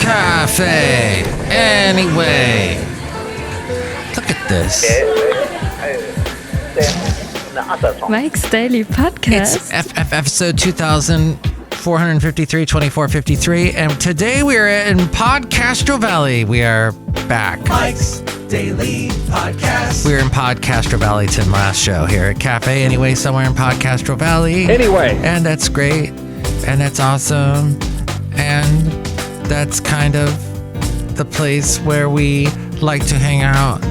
Cafe. Anyway, look at this. Mike's Daily Podcast. It's episode 2453, 2453, and today we are in Podcastro Valley. We are back. Mike's Daily Podcast. We were in Podcastro Valley to last show here at Cafe Anyway, somewhere in Podcastro Valley. Anyway. And that's great. And that's awesome. And that's kind of the place where we like to hang out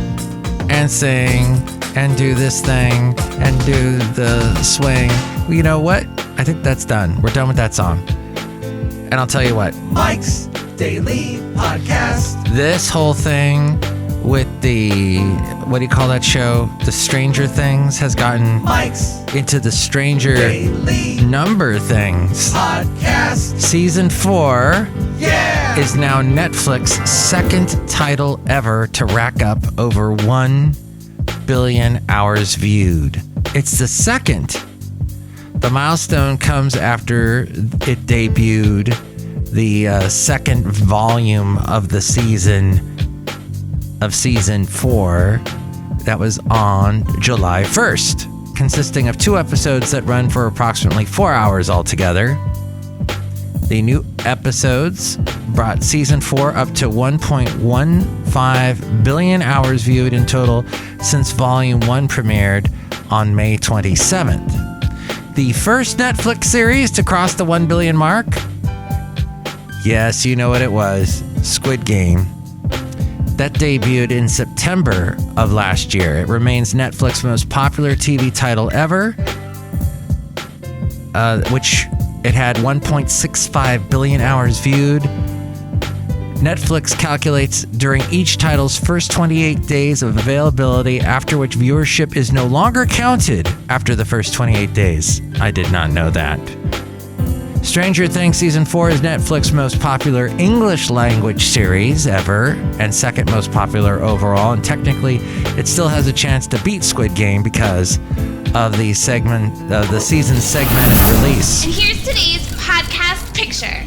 and sing and do this thing and do the swing. You know what? I think that's done. We're done with that song. And I'll tell you what. Mike's Daily Podcast. This whole thing with the, what do you call that show? The Stranger Things has gotten Mike's into the Stranger Daily Number Things. Podcast. Season 4 Yeah. is now Netflix's second title ever to rack up over 1 billion hours viewed. It's the second. The milestone comes after it debuted the second volume of the season 4 that was on July 1st, consisting of 2 episodes that run for approximately 4 hours altogether. The new episodes brought season 4 up to 1.15 billion hours viewed in total since volume 1 premiered on May 27th. The first Netflix series to cross the 1 billion mark? Yes, you know what it was. Squid Game. That debuted in September of last year. It remains Netflix's most popular TV title ever, which it had 1.65 billion hours viewed. Netflix calculates during each title's first 28 days of availability, after which viewership is no longer counted after the first 28 days. I did not know that. Stranger Things Season 4 is Netflix's most popular English language series ever and second most popular overall, and technically it still has a chance to beat Squid Game because of the season segmented release. And here's today's podcast picture.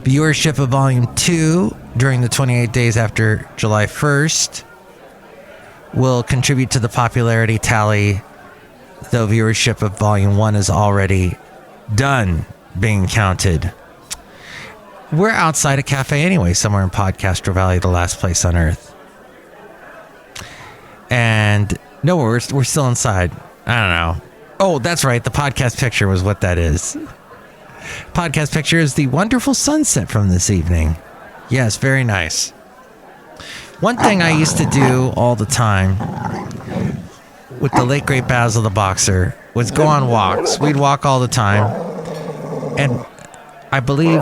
Viewership of Volume 2 during the 28 days after July 1st will contribute to the popularity tally, though viewership of Volume 1 is already done being counted. We're outside a cafe anyway, somewhere in Podcastro Valley, the last place on earth. And no, we're still inside. I don't know. Oh, that's right. The podcast picture was what that is. Podcast picture is the wonderful sunset from this evening. Yes, very nice. One thing I used to do all the time with the late great Basil the Boxer was go on walks. We'd walk all the time. And I believe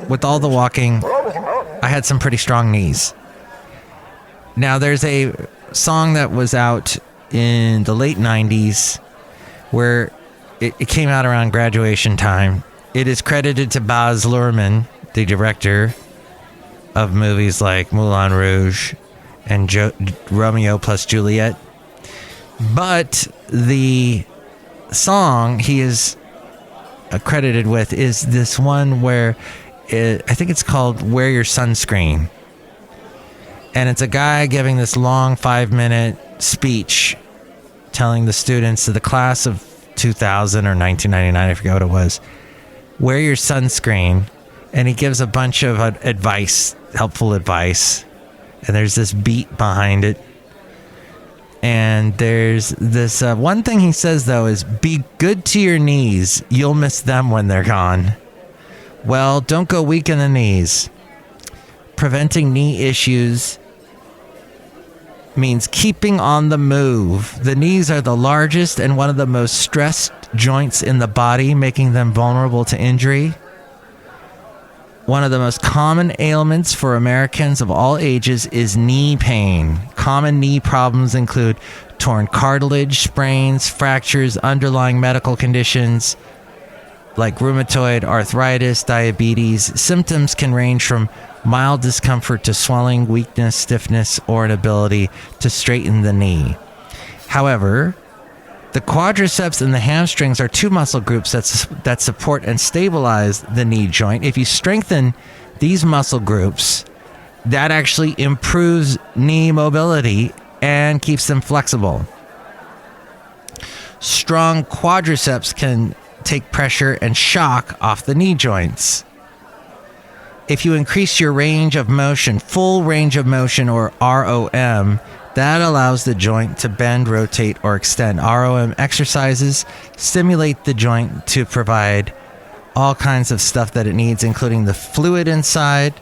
with all the walking, I had some pretty strong knees. Now, there's a song that was out in the late 90s where it came out around graduation time. It is credited to Baz Luhrmann, the director of movies like Moulin Rouge and Romeo plus Juliet. But the song he is credited with is this one where I think it's called Wear Your Sunscreen. And it's a guy giving this long 5-minute speech telling the students of the class of 2000 or 1999, I forget what it was, wear your sunscreen. And he gives a bunch of advice, helpful advice. And there's this beat behind it. And there's this one thing he says, though, is be good to your knees. You'll miss them when they're gone. Well, don't go weak in the knees. Preventing knee issues means keeping on the move. The knees are the largest and one of the most stressed joints in the body, making them vulnerable to injury. One of the most common ailments for Americans of all ages is knee pain. Common knee problems include torn cartilage, sprains, fractures, underlying medical conditions like rheumatoid arthritis, diabetes. Symptoms can range from mild discomfort to swelling, weakness, stiffness, or inability to straighten the knee. However, the quadriceps and the hamstrings are two muscle groups that support and stabilize the knee joint. If you strengthen these muscle groups, that actually improves knee mobility and keeps them flexible. Strong quadriceps can take pressure and shock off the knee joints. If you increase your range of motion, full range of motion, or ROM, that allows the joint to bend, rotate, or extend. ROM exercises stimulate the joint to provide all kinds of stuff that it needs, including the fluid inside,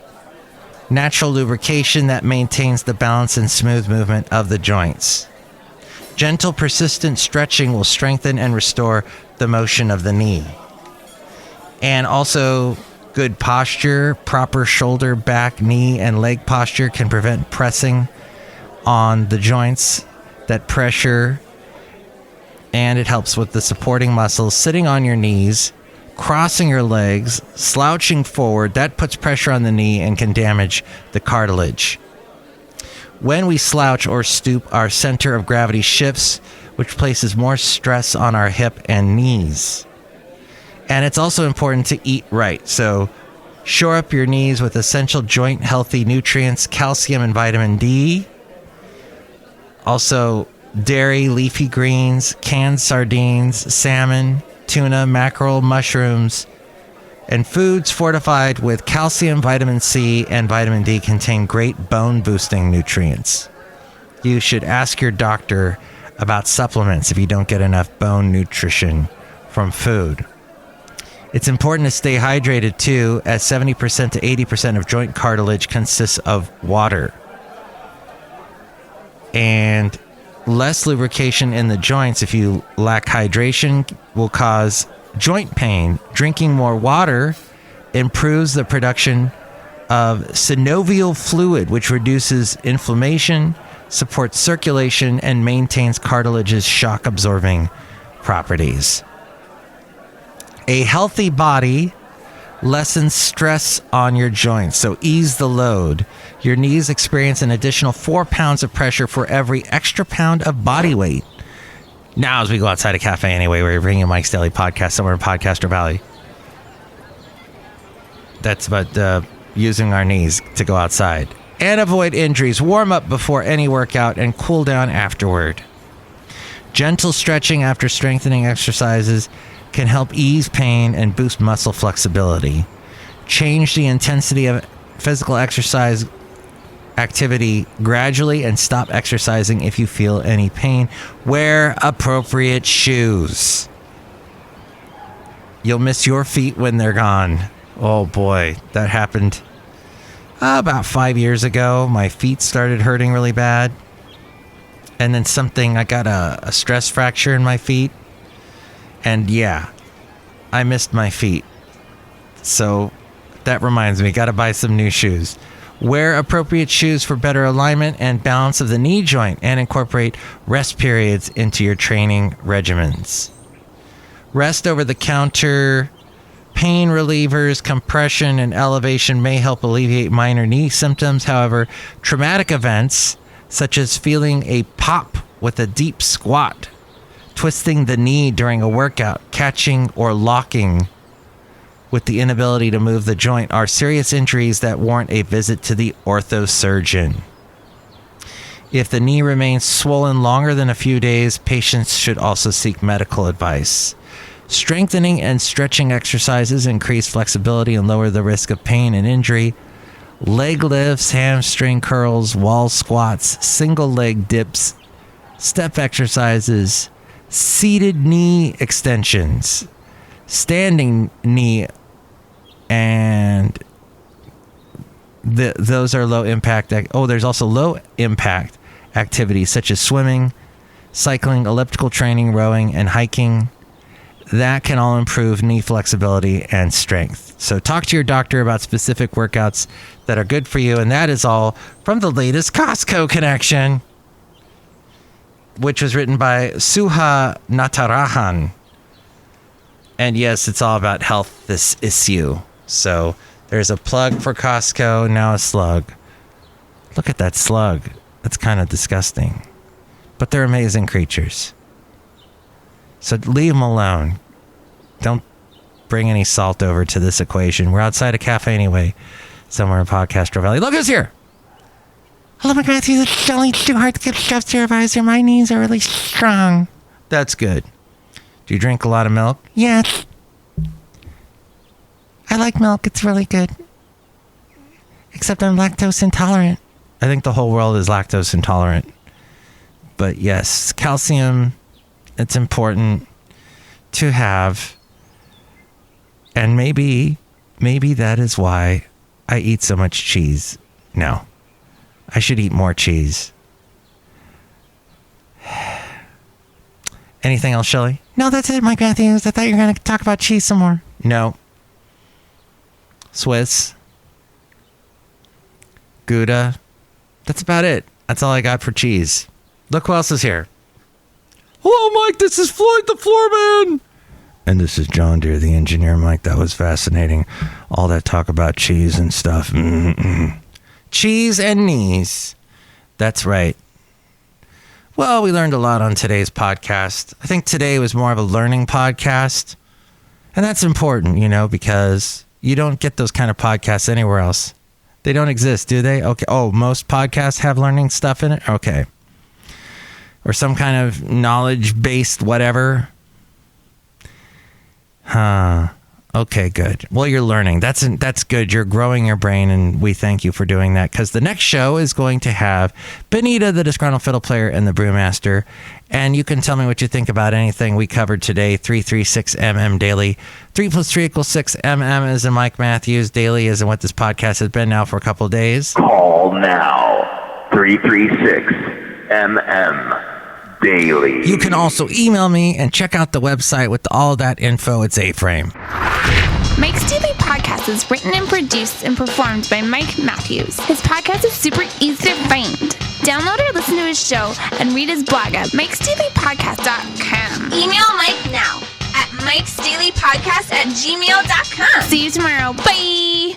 natural lubrication that maintains the balance and smooth movement of the joints. Gentle, persistent stretching will strengthen and restore the motion of the knee. And also, good posture, proper shoulder, back, knee, and leg posture can prevent pressing on the joints that pressure, and it helps with the supporting muscles. Sitting on your knees, crossing your legs, slouching forward, that puts pressure on the knee and can damage the cartilage. When we slouch or stoop, our center of gravity shifts, which places more stress on our hip and knees. And it's also important to eat right. So shore up your knees with essential joint healthy nutrients, calcium and vitamin D. Also, dairy, leafy greens, canned sardines, salmon, tuna, mackerel, mushrooms, and foods fortified with calcium, vitamin C, and vitamin D contain great bone-boosting nutrients. You should ask your doctor about supplements if you don't get enough bone nutrition from food. It's important to stay hydrated too, as 70% to 80% of joint cartilage consists of water. And less lubrication in the joints, if you lack hydration, will cause joint pain. Drinking more water improves the production of synovial fluid, which reduces inflammation, supports circulation, and maintains cartilage's shock-absorbing properties. A healthy body lessens stress on your joints, so ease the load. Your knees experience an additional 4 pounds of pressure for every extra pound of body weight. Now, as we go outside a cafe anyway, we're bringing Mike's Daily Podcast somewhere in Podcaster Valley. That's about using our knees to go outside. And avoid injuries. Warm up before any workout and cool down afterward. Gentle stretching after strengthening exercises can help ease pain and boost muscle flexibility. Change the intensity of physical exercise activity gradually and stop exercising if you feel any pain. Wear appropriate shoes. You'll miss your feet when they're gone. Oh boy, that happened about 5 years ago. My feet started hurting really bad. And then I got a stress fracture in my feet. And yeah, I missed my feet. So that reminds me, got to buy some new shoes. Wear appropriate shoes for better alignment and balance of the knee joint, and incorporate rest periods into your training regimens. Rest over-the-counter pain relievers, compression, and elevation may help alleviate minor knee symptoms. However, traumatic events, such as feeling a pop with a deep squat, twisting the knee during a workout, catching or locking with the inability to move the joint, are serious injuries that warrant a visit to the orthosurgeon. If the knee remains swollen longer than a few days, patients should also seek medical advice. Strengthening and stretching exercises increase flexibility and lower the risk of pain and injury. Leg lifts, hamstring curls, wall squats, single leg dips, step exercises, seated knee extensions, standing knee, and those are low impact. There's also low impact activities such as swimming, cycling, elliptical training, rowing, and hiking. That can all improve knee flexibility and strength. So talk to your doctor about specific workouts that are good for you. And that is all from the latest Costco connection, which was written by Suha Natarajan. And yes, it's all about health this issue. So there's a plug for Costco, now a slug. Look at that slug. That's kind of disgusting. But they're amazing creatures. So leave them alone. Don't bring any salt over to this equation. We're outside a cafe anyway. somewhere in Podcastro Valley. Look who's here. Hello, Mike Matthews. It's Chely Shoehart, the chef supervisor. My knees are really strong. That's good. Do you drink a lot of milk? Yes. I like milk. It's really good. Except I'm lactose intolerant. I think the whole world is lactose intolerant. But yes, calcium, it's important to have. And maybe that is why I eat so much cheese now. I should eat more cheese. Anything else, Chely? No, that's it, Mike Matthews. I thought you were going to talk about cheese some more. No. Swiss. Gouda. That's about it. That's all I got for cheese. Look who else is here. Hello, Mike. This is Floyd the Floorman. And this is John Deere, the engineer. Mike, that was fascinating. All that talk about cheese and stuff. Mm-mm. Cheese and knees. That's right. Well, we learned a lot on today's podcast. I think today was more of a learning podcast. And that's important, because you don't get those kind of podcasts anywhere else. They don't exist, do they? Okay. Oh, most podcasts have learning stuff in it? Okay. Or some kind of knowledge-based whatever. Huh. Okay, good. Well, you're learning. That's good. You're growing your brain, and we thank you for doing that, because the next show is going to have Benita, the Disgruntled Fiddle Player, and the Brewmaster. And you can tell me what you think about anything we covered today. 336MM Daily. 3 + 3 = 6. MM is in Mike Matthews. Daily is in what this podcast has been now for a couple of days. Call now. 336MM Daily. You can also email me and check out the website with all that info. It's A-Frame. Mike's Daily Podcast is written and produced and performed by Mike Matthews. His podcast is super easy to find. Download or listen to his show and read his blog at mikesdailypodcast.com. Email Mike now at mikesdailypodcast@gmail.com. See you tomorrow. Bye!